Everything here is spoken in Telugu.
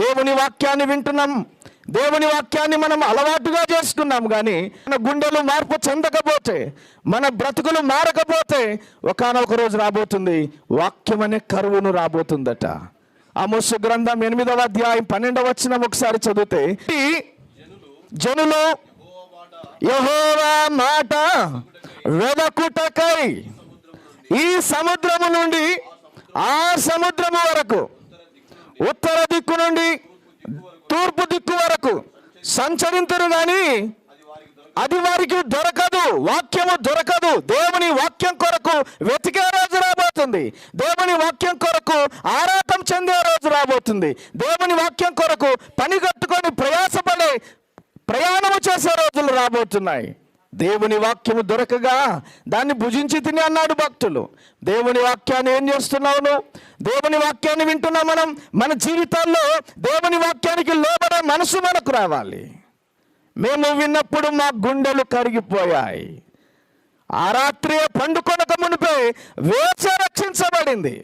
దేవుని వాక్యాన్ని వింటున్నాం, దేవుని వాక్యాన్ని మనం అలవాటుగా చేసుకున్నాం. కానీ మన గుండెలు మార్పు చెందకపోతే, మన బ్రతుకులు మారకపోతే ఒకానొక రోజు రాబోతుంది, వాక్యం అనే కరువును రాబోతుందట. ఆమోసు గ్రంథం 8వ అధ్యాయం 12వ వచనం ఒకసారి చదివితే, జనులు యెహోవా మాట వెదకుటకై ఈ సముద్రము నుండి ఆ సముద్రము వరకు, ఉత్తర దిక్కు నుండి తూర్పు దిక్కు వరకు సంచరింతురు కానీ అది వారికి దొరకదు. వాక్యము దొరకదు. దేవుని వాక్యం కొరకు వెతికే రోజు రాబోతుంది. దేవుని వాక్యం కొరకు ఆరాటం చెందే రోజు రాబోతుంది. దేవుని వాక్యం కొరకు పని కట్టుకొని ప్రయాసపడే ప్రయాణము చేసే రోజులు రాబోతున్నాయి. దేవుని వాక్యము దొరకగా దాన్ని భుజించి తిని అన్నాడు భక్తులు. దేవుని వాక్యాన్ని ఏం చేస్తున్నావు? దేవుని వాక్యాన్ని వింటున్నాం మనం. మన జీవితాల్లో దేవుని వాక్యానికి లోబడే మనసు మనకు రావాలి. మేము విన్నప్పుడు మా గుండెలు కరిగిపోయాయి. ఆ రాత్రి పండుకొనక మునిపే వేష రక్షించబడింది.